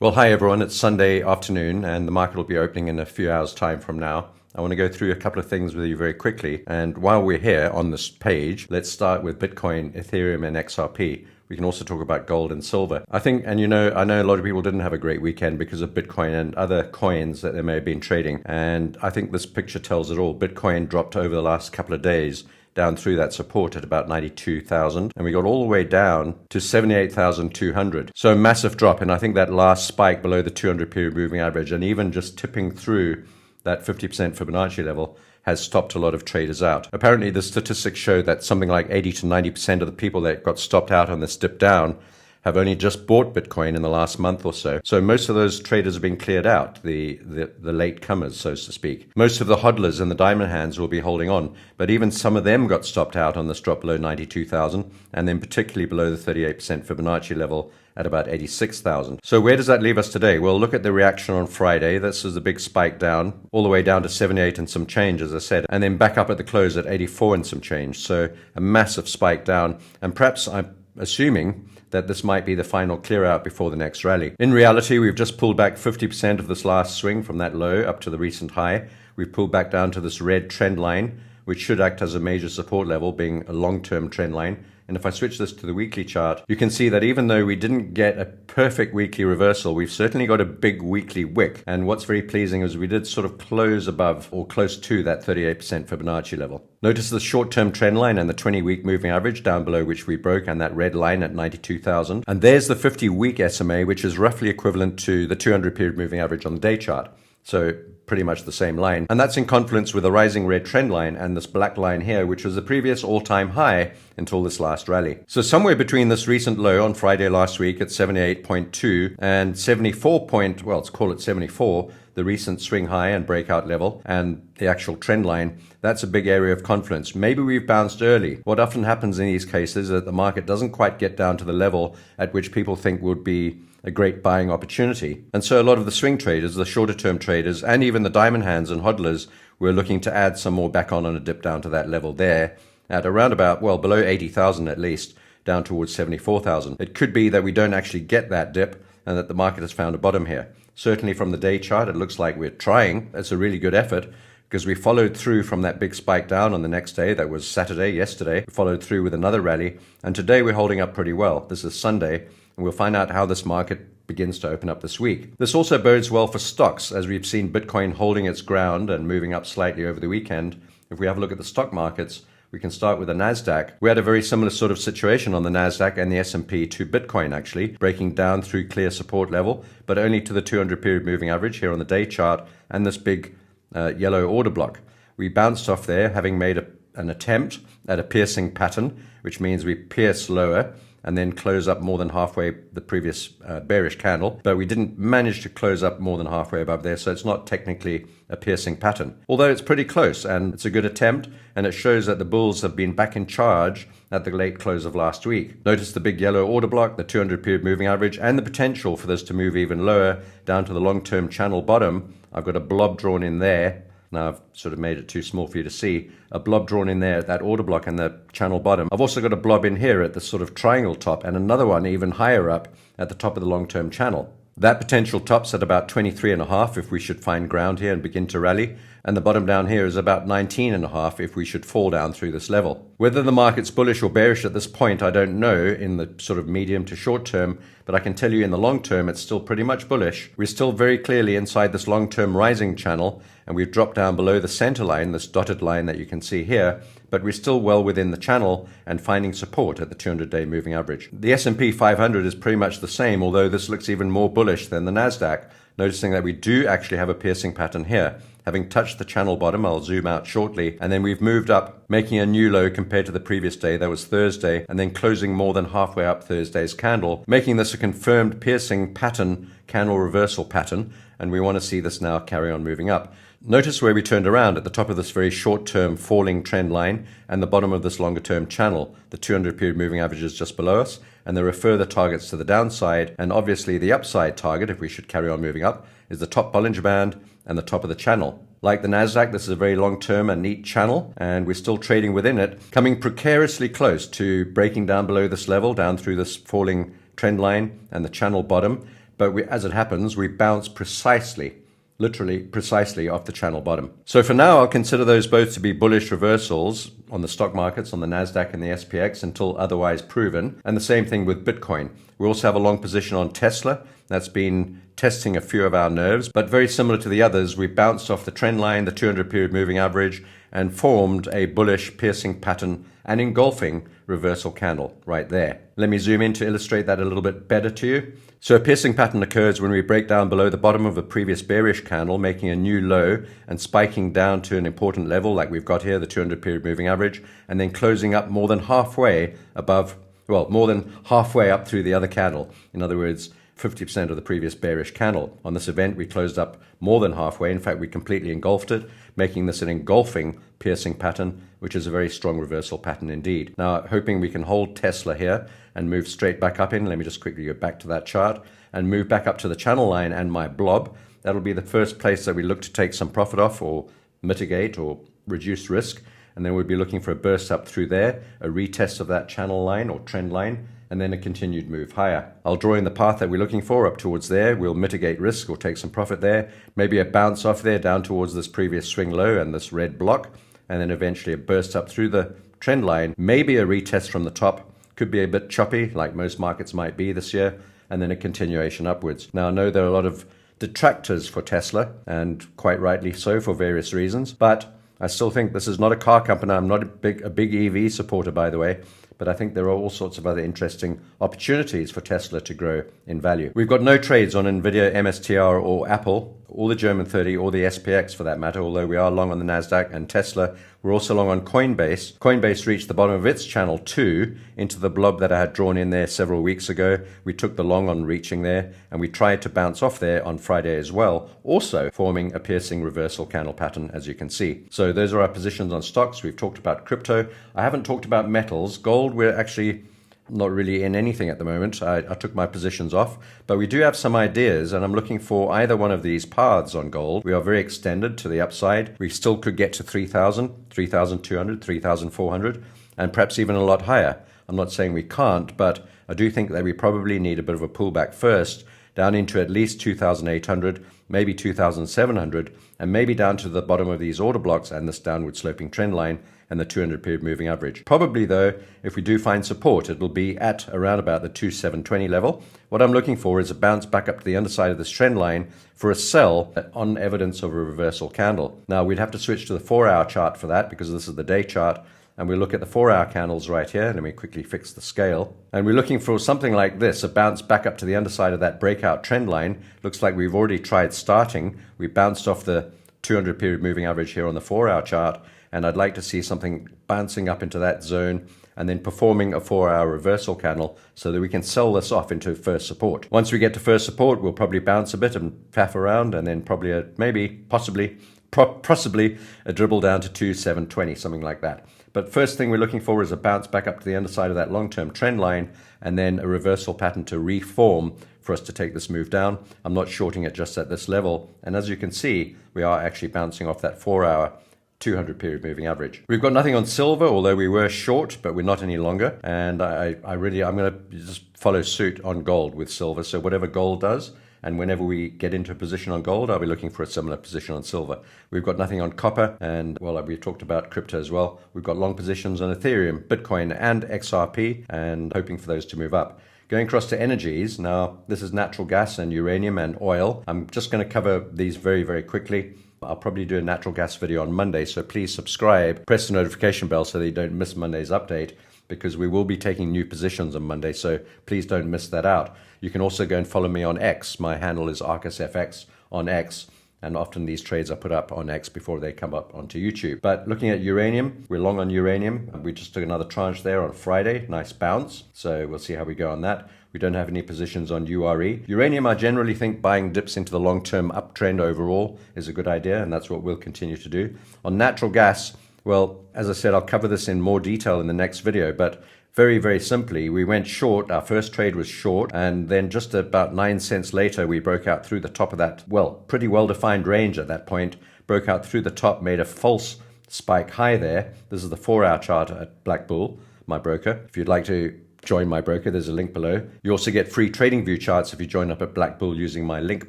Well, hi everyone. It's Sunday afternoon and the market will be opening in a few hours' time from now. I want to go through a couple of things with you very quickly. And while we're here on this page, let's start with Bitcoin, Ethereum, and XRP. We can also talk about gold and silver. I know a lot of people didn't have a great weekend because of Bitcoin and other coins that they may have been trading. And I think this picture tells it all. Bitcoin dropped over the last couple of days down through that support at about 92,000, and we got all the way down to 78,200. So a massive drop, and I think that last spike below the 200 period moving average and even just tipping through that 50% Fibonacci level has stopped a lot of traders out. Apparently the statistics show that something like 80 to 90% of the people that got stopped out on this dip down have only just bought Bitcoin in the last month or so. So most of those traders have been cleared out, the late comers, so to speak. Most of the hodlers and the diamond hands will be holding on, but even some of them got stopped out on this drop below 92,000, and then particularly below the 38% Fibonacci level at about 86,000. So where does that leave us today? Well, look at the reaction on Friday. This is a big spike down, all the way down to 78 and some change, as I said, and then back up at the close at 84 and some change. So a massive spike down, and perhaps I'm assuming that this might be the final clear out before the next rally. In reality, we've just pulled back 50% of this last swing from that low up to the recent high. We've pulled back down to this red trend line, which should act as a major support level, being a long-term trend line. And if I switch this to the weekly chart, you can see that even though we didn't get a perfect weekly reversal, we've certainly got a big weekly wick. And what's very pleasing is we did sort of close above or close to that 38% Fibonacci level. Notice the short-term trend line and the 20-week moving average down below which we broke, and that red line at 92,000. And there's the 50-week SMA, which is roughly equivalent to the 200 period moving average on the day chart. So pretty much the same line. And that's in confluence with the rising red trend line and this black line here, which was the previous all-time high until this last rally. So somewhere between this recent low on Friday last week at 78.2 and 74 point, well, let's call it 74, the recent swing high and breakout level and the actual trend line, that's a big area of confluence. Maybe we've bounced early. What often happens in these cases is that the market doesn't quite get down to the level at which people think would be a great buying opportunity. And so a lot of the swing traders, the shorter term traders, and even the diamond hands and hodlers were looking to add some more back on a dip down to that level there at around about, well, below 80,000 at least, down towards 74,000. It could be that we don't actually get that dip and that the market has found a bottom here. Certainly from the day chart, it looks like we're trying. It's a really good effort because we followed through from that big spike down on the next day. That was Saturday, yesterday. We followed through with another rally. And today we're holding up pretty well. This is Sunday. And we'll find out how this market begins to open up this week. This also bodes well for stocks, as we've seen Bitcoin holding its ground and moving up slightly over the weekend. If we have a look at the stock markets, we can start with the NASDAQ. We had a very similar sort of situation on the NASDAQ and the S&P to Bitcoin, actually, breaking down through clear support level, but only to the 200 period moving average here on the day chart and this big yellow order block. We bounced off there, having made an attempt at a piercing pattern, which means we pierce lower and then close up more than halfway the previous bearish candle. But we didn't manage to close up more than halfway above there, so it's not technically a piercing pattern. Although it's pretty close, and it's a good attempt, and it shows that the bulls have been back in charge at the late close of last week. Notice the big yellow order block, the 200 period moving average, and the potential for this to move even lower down to the long-term channel bottom. I've got a blob drawn in there. Now I've sort of made it too small for you to see. A blob drawn in there at that order block and the channel bottom. I've also got a blob in here at the sort of triangle top and another one even higher up at the top of the long-term channel. That potential tops at about 23.5 if we should find ground here and begin to rally. And the bottom down here is about 19.5 if we should fall down through this level. Whether the market's bullish or bearish at this point, I don't know in the sort of medium to short term, but I can tell you in the long term, it's still pretty much bullish. We're still very clearly inside this long-term rising channel, and we've dropped down below the center line, this dotted line that you can see here, but we're still well within the channel and finding support at the 200-day moving average. The S&P 500 is pretty much the same, although this looks even more bullish than the NASDAQ, noticing that we do actually have a piercing pattern here. Having touched the channel bottom, I'll zoom out shortly, and then we've moved up, making a new low compared to the previous day, that was Thursday, and then closing more than halfway up Thursday's candle, making this a confirmed piercing pattern, candle reversal pattern, and we want to see this now carry on moving up. Notice where we turned around at the top of this very short-term falling trend line and the bottom of this longer-term channel. The 200 period moving average is just below us, and there are further targets to the downside, and obviously the upside target, if we should carry on moving up, is the top Bollinger Band and the top of the channel. Like the NASDAQ, this is a very long-term and neat channel, and we're still trading within it, coming precariously close to breaking down below this level, down through this falling trend line and the channel bottom, but as it happens, we bounced precisely, literally precisely off the channel bottom. So for now, I'll consider those both to be bullish reversals on the stock markets, on the NASDAQ and the SPX until otherwise proven. And the same thing with Bitcoin. We also have a long position on Tesla. That's been testing a few of our nerves, but very similar to the others, we bounced off the trend line, the 200 period moving average, and formed a bullish piercing pattern and engulfing reversal candle right there. Let me zoom in to illustrate that a little bit better to you. So a piercing pattern occurs when we break down below the bottom of a previous bearish candle, making a new low and spiking down to an important level like we've got here, the 200 period moving average, and then closing up more than halfway above, well, more than halfway up through the other candle. In other words, 50% of the previous bearish candle. On this event, we closed up more than halfway. In fact, we completely engulfed it, making this an engulfing piercing pattern, which is a very strong reversal pattern indeed. Now, hoping we can hold Tesla here and move straight back up in. Let me just quickly go back to that chart and move back up to the channel line and my blob. That'll be the first place that we look to take some profit off or mitigate or reduce risk. And then we'll be looking for a burst up through there, a retest of that channel line or trend line, and then a continued move higher. I'll draw in the path that we're looking for up towards there. We'll mitigate risk or take some profit there. Maybe a bounce off there down towards this previous swing low and this red block, and then eventually a burst up through the trend line. Maybe a retest from the top. Could be a bit choppy, like most markets might be this year, and then a continuation upwards. Now, I know there are a lot of detractors for Tesla, and quite rightly so for various reasons, but I still think this is not a car company. I'm not a big EV supporter, by the way, but I think there are all sorts of other interesting opportunities for Tesla to grow in value. We've got no trades on Nvidia, MSTR, or Apple, or the German 30, or the SPX for that matter, although we are long on the NASDAQ and Tesla. We're also long on Coinbase. Coinbase reached the bottom of its channel 2 into the blob that I had drawn in there several weeks ago. We took the long on reaching there, and we tried to bounce off there on Friday as well, also forming a piercing reversal candle pattern, as you can see. So those are our positions on stocks. We've talked about crypto. I haven't talked about metals. Gold, we're actually not really in anything at the moment. I took my positions off, but we do have some ideas, and I'm looking for either one of these paths on gold. We are very extended to the upside. We still could get to 3,000, 3,200, 3,400, and perhaps even a lot higher. I'm not saying we can't, but I do think that we probably need a bit of a pullback first, down into at least 2,800, maybe 2,700, and maybe down to the bottom of these order blocks and this downward sloping trend line and the 200 period moving average. Probably though, if we do find support, it'll be at around about the 2,720 level. What I'm looking for is a bounce back up to the underside of this trend line for a sell on evidence of a reversal candle. Now we'd have to switch to the 4-hour chart for that because this is the day chart. And we look at the 4-hour candles right here. Let me quickly fix the scale. And we're looking for something like this, a bounce back up to the underside of that breakout trend line. Looks like we've already tried starting. We bounced off the 200 period moving average here on the 4-hour chart. And I'd like to see something bouncing up into that zone and then performing a 4-hour reversal candle so that we can sell this off into first support. Once we get to first support, we'll probably bounce a bit and faff around and then probably possibly a dribble down to 2,720, something like that. But first thing we're looking for is a bounce back up to the underside of that long-term trend line and then a reversal pattern to reform for us to take this move down. I'm not shorting it just at this level. And as you can see, we are actually bouncing off that 4-hour 200 period moving average. We've got nothing on silver, although we were short, but we're not any longer. And I'm going to just follow suit on gold with silver. So whatever gold does, and whenever we get into a position on gold, I'll be looking for a similar position on silver. We've got nothing on copper, and well, we've talked about crypto as well. We've got long positions on Ethereum, Bitcoin, and XRP, and hoping for those to move up. Going across to energies, now this is natural gas and uranium and oil. I'm just going to cover these very, very quickly. I'll probably do a natural gas video on Monday, so please subscribe, press the notification bell so that you don't miss Monday's update, because we will be taking new positions on Monday, so please don't miss that out. You can also go and follow me on X. My handle is ArcisFX on X, and often these trades are put up on X before they come up onto YouTube. But looking at uranium, we're long on uranium. We just took another tranche there on Friday, nice bounce, so we'll see how we go on that. We don't have any positions on URE. Uranium, I generally think buying dips into the long-term uptrend overall is a good idea, and that's what we'll continue to do. On natural gas, well, as I said, I'll cover this in more detail in the next video, but very, very simply, we went short. Our first trade was short, and then just about 9 cents later, we broke out through the top of that, well, pretty well-defined range at that point, broke out through the top, made a false spike high there. This is the 4-hour chart at Black Bull, my broker. If you'd like to join my broker. There's a link below. You also get free trading view charts if you join up at Black Bull using my link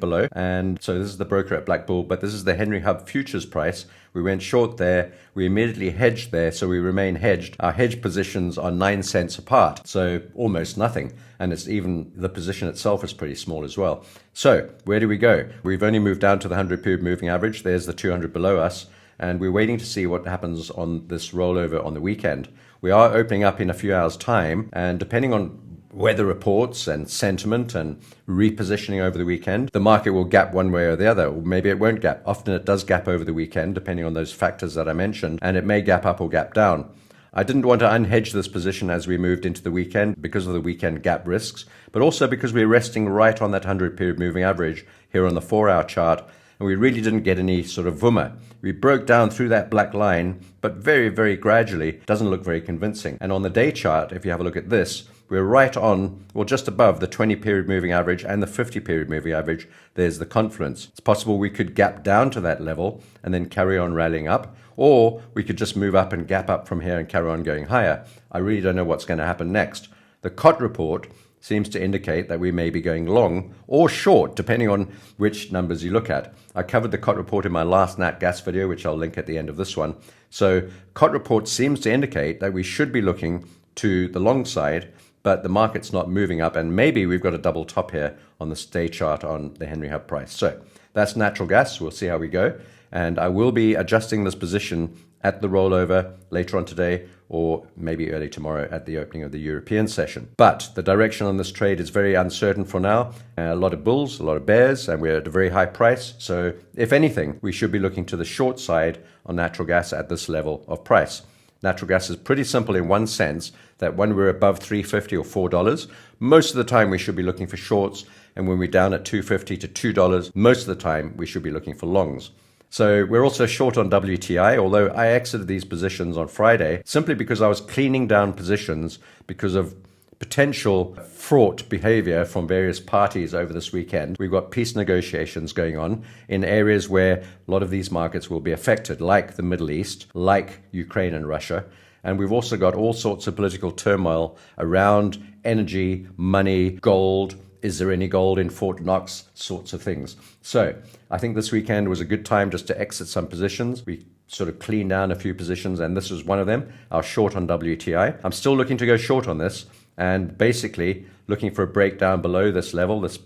below. And so this is the broker at Black Bull, but this is the Henry Hub futures price. We went short there. We immediately hedged there, so we remain hedged. Our hedge positions are 9 cents apart, so almost nothing. And it's even, the position itself is pretty small as well. So where do we go? We've only moved down to the 100-period moving average. There's the 200 below us. And we're waiting to see what happens on this rollover on the weekend. We are opening up in a few hours' time, and depending on weather reports and sentiment and repositioning over the weekend, the market will gap one way or the other, or maybe it won't gap. Often it does gap over the weekend, depending on those factors that I mentioned, and it may gap up or gap down. I didn't want to unhedge this position as we moved into the weekend because of the weekend gap risks, but also because we're resting right on that 100-period moving average here on the 4-hour chart, and we really didn't get any sort of VUMA. We broke down through that black line, but very, very gradually. Doesn't look very convincing. And on the day chart, if you have a look at this, we're right on, or just above the 20-period moving average and the 50-period moving average. There's the confluence. It's possible we could gap down to that level and then carry on rallying up, or we could just move up and gap up from here and carry on going higher. I really don't know what's going to happen next. The COT report seems to indicate that we may be going long or short, depending on which numbers you look at. I covered the COT report in my last Nat Gas video, which I'll link at the end of this one. So COT report seems to indicate that we should be looking to the long side, but the market's not moving up, and maybe we've got a double top here on the day chart on the Henry Hub price. So that's natural gas. We'll see how we go. And I will be adjusting this position at the rollover later on today, or maybe early tomorrow at the opening of the European session. But the direction on this trade is very uncertain for now. A lot of bulls, a lot of bears, and we're at a very high price. So if anything, we should be looking to the short side on natural gas at this level of price. Natural gas is pretty simple in one sense, that when we're above $3.50 or $4, most of the time we should be looking for shorts, and when we're down at $2.50 to $2, most of the time we should be looking for longs. So we're also short on WTI, although I exited these positions on Friday simply because I was cleaning down positions because of potential fraught behavior from various parties over this weekend. We've got peace negotiations going on in areas where a lot of these markets will be affected, like the Middle East, like Ukraine and Russia. And we've also got all sorts of political turmoil around energy, money, gold. Is there any gold in Fort Knox? Sorts of things. So I think this weekend was a good time just to exit some positions. We sort of cleaned down a few positions, and this was one of them. I was short on WTI. I'm still looking to go short on this, and basically looking for a breakdown below this level, this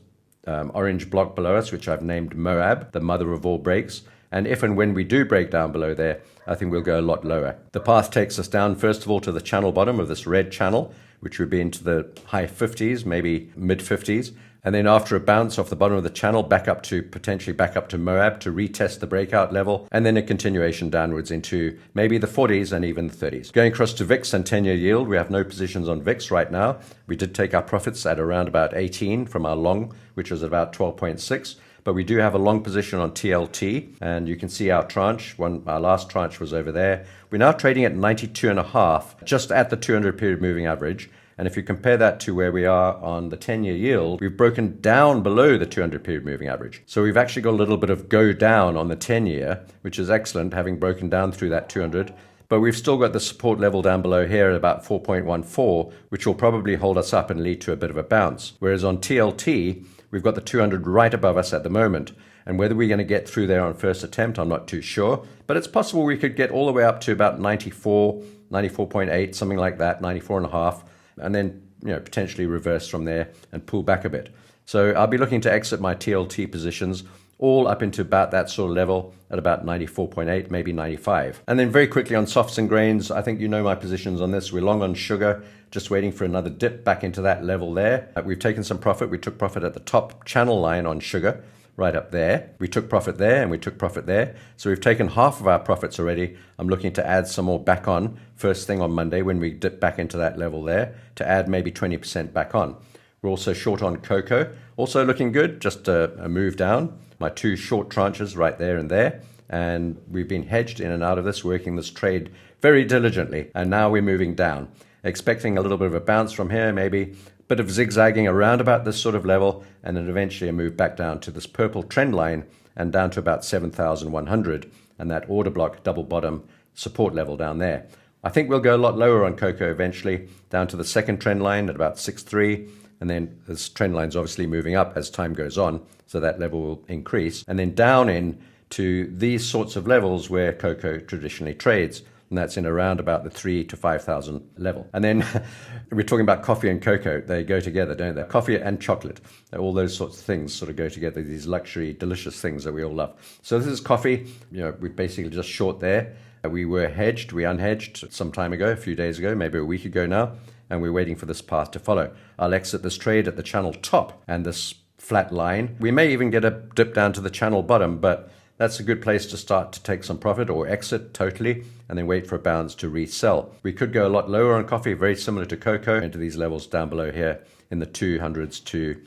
orange block below us, which I've named Moab, the mother of all breaks. And if and when we do break down below there, I think we'll go a lot lower. The path takes us down, first of all, to the channel bottom of this red channel, which would be into the high 50s, maybe mid 50s. And then after a bounce off the bottom of the channel, potentially back up to Moab to retest the breakout level, and then a continuation downwards into maybe the 40s and even the 30s. Going across to VIX and 10-year yield, we have no positions on VIX right now. We did take our profits at around about 18 from our long, which was about 12.6. But we do have a long position on TLT, and you can see our tranche. Our last tranche was over there. We're now trading at 92.5, just at the 200-period moving average. And if you compare that to where we are on the 10-year yield, we've broken down below the 200-period moving average. So we've actually got a little bit of go down on the 10-year, which is excellent, having broken down through that 200. But we've still got the support level down below here at about 4.14, which will probably hold us up and lead to a bit of a bounce. Whereas on TLT, we've got the 200 right above us at the moment. And whether we're going to get through there on first attempt, I'm not too sure. But it's possible we could get all the way up to about 94, 94.8, something like that, 94.5, and then potentially reverse from there and pull back a bit. So I'll be looking to exit my TLT positions all up into about that sort of level at about 94.8, maybe 95. And then very quickly on softs and grains, I think you know my positions on this. We're long on sugar, just waiting for another dip back into that level there. We've taken some profit. We took profit at the top channel line on sugar, right up there. We took profit there and we took profit there. So we've taken half of our profits already. I'm looking to add some more back on first thing on Monday when we dip back into that level there, to add maybe 20% back on. We're also short on cocoa, also looking good, just a move down. My two short tranches right there and there. And we've been hedged in and out of this, working this trade very diligently. And now we're moving down, expecting a little bit of a bounce from here, maybe a bit of zigzagging around about this sort of level, and then eventually a move back down to this purple trend line and down to about 7,100 and that order block double bottom support level down there. I think we'll go a lot lower on cocoa eventually, down to the second trend line at about 6.3. And then this trend line's obviously moving up as time goes on, so that level will increase. And then down in to these sorts of levels where cocoa traditionally trades. And that's in around about the 3,000 to 5,000 level. And then we're talking about coffee and cocoa. They go together, don't they? Coffee and chocolate. All those sorts of things sort of go together, these luxury, delicious things that we all love. So this is coffee. We basically just short there. We were hedged. We unhedged some time ago, a few days ago, maybe a week ago now. And we're waiting for this path to follow. I'll exit this trade at the channel top and this flat line. We may even get a dip down to the channel bottom, but that's a good place to start to take some profit or exit totally and then wait for a bounce to resell. We could go a lot lower on coffee, very similar to cocoa, into these levels down below here in the 200s to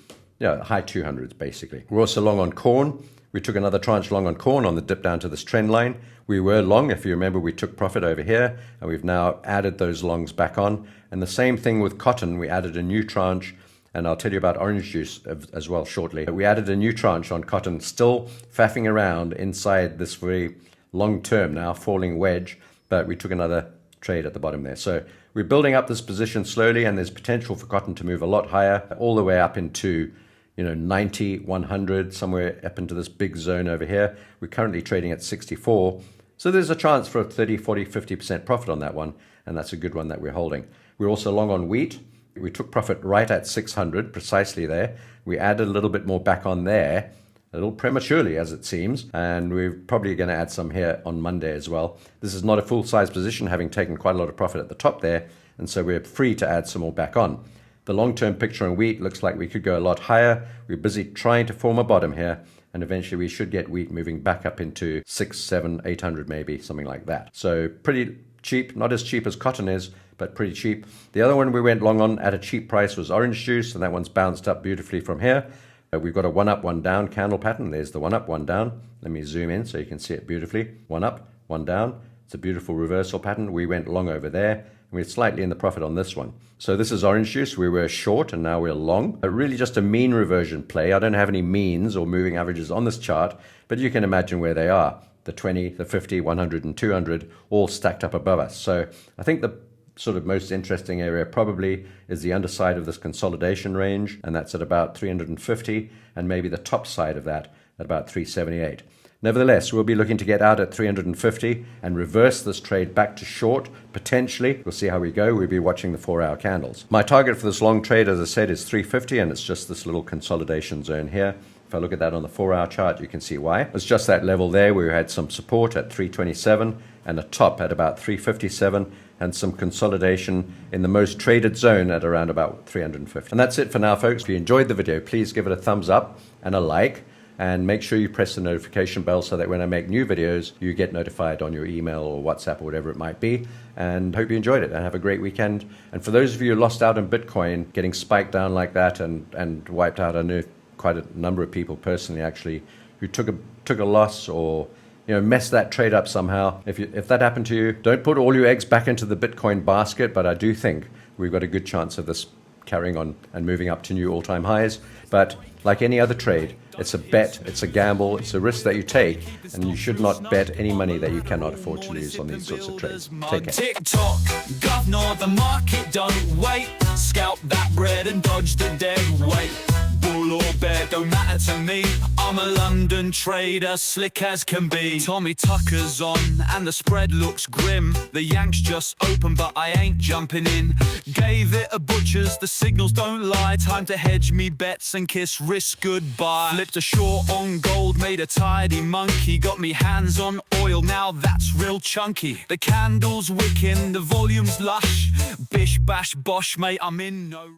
high 200s basically. We're also long on corn. We took another tranche long on corn on the dip down to this trend line. We were long, if you remember, we took profit over here and we've now added those longs back on. And the same thing with cotton, we added a new tranche. And I'll tell you about orange juice as well shortly. We added a new tranche on cotton, still faffing around inside this very long-term now falling wedge, but we took another trade at the bottom there. So we're building up this position slowly, and there's potential for cotton to move a lot higher, all the way up into 90, 100, somewhere up into this big zone over here. We're currently trading at 64. So there's a chance for a 30, 40, 50% profit on that one, and that's a good one that we're holding. We're also long on wheat. We took profit right at 600, precisely there. We added a little bit more back on there, a little prematurely as it seems, and we're probably going to add some here on Monday as well. This is not a full-size position, having taken quite a lot of profit at the top there, and so we're free to add some more back on. The long-term picture on wheat looks like we could go a lot higher. We're busy trying to form a bottom here, and eventually we should get wheat moving back up into 600, 700, 800 maybe, something like that. So pretty cheap, not as cheap as cotton is, but pretty cheap. The other one we went long on at a cheap price was orange juice, and that one's bounced up beautifully from here. We've got a one up, one down candle pattern. There's the one up, one down. Let me zoom in so you can see it beautifully. One up, one down. It's a beautiful reversal pattern. We went long over there, and we're slightly in the profit on this one. So this is orange juice. We were short, and now we're long. Really just a mean reversion play. I don't have any means or moving averages on this chart, but you can imagine where they are. The 20, the 50, 100, and 200 all stacked up above us. So I think the sort of most interesting area probably is the underside of this consolidation range, and that's at about 350, and maybe the top side of that at about 378. Nevertheless, we'll be looking to get out at 350 and reverse this trade back to short, potentially. We'll see how we go. We'll be watching the 4-hour candles. My target for this long trade, as I said, is 350, and it's just this little consolidation zone here. If I look at that on the 4-hour chart, you can see why. It's just that level there where we had some support at 327 and a top at about 357 and some consolidation in the most traded zone at around about 350. And that's it for now, folks. If you enjoyed the video, please give it a thumbs up and a like, and make sure you press the notification bell so that when I make new videos, you get notified on your email or WhatsApp or whatever it might be. And hope you enjoyed it and have a great weekend. And for those of you who lost out on Bitcoin, getting spiked down like that and wiped out, I know quite a number of people personally actually who took a loss or messed that trade up somehow. If that happened to you, don't put all your eggs back into the Bitcoin basket, but I do think we've got a good chance of this carrying on and moving up to new all-time highs. But like any other trade, it's a bet, it's a gamble, it's a risk that you take, and you should not bet any money that you cannot afford to lose on these sorts of trades. Take care. TikTok, governor, the market don't wait. Scalp that bread and dodge the dead weight. Bull or bear, don't matter to me. I'm a London trader, slick as can be. Tommy Tucker's on, and the spread looks grim. The Yanks just open, but I ain't jumping in. Gave it a butcher's, the signals don't lie. Time to hedge me bets and kiss risk goodbye. Flipped a short on gold, made a tidy monkey. Got me hands on oil, now that's real chunky. The candle's wicking, the volume's lush. Bish bash bosh, mate, I'm in no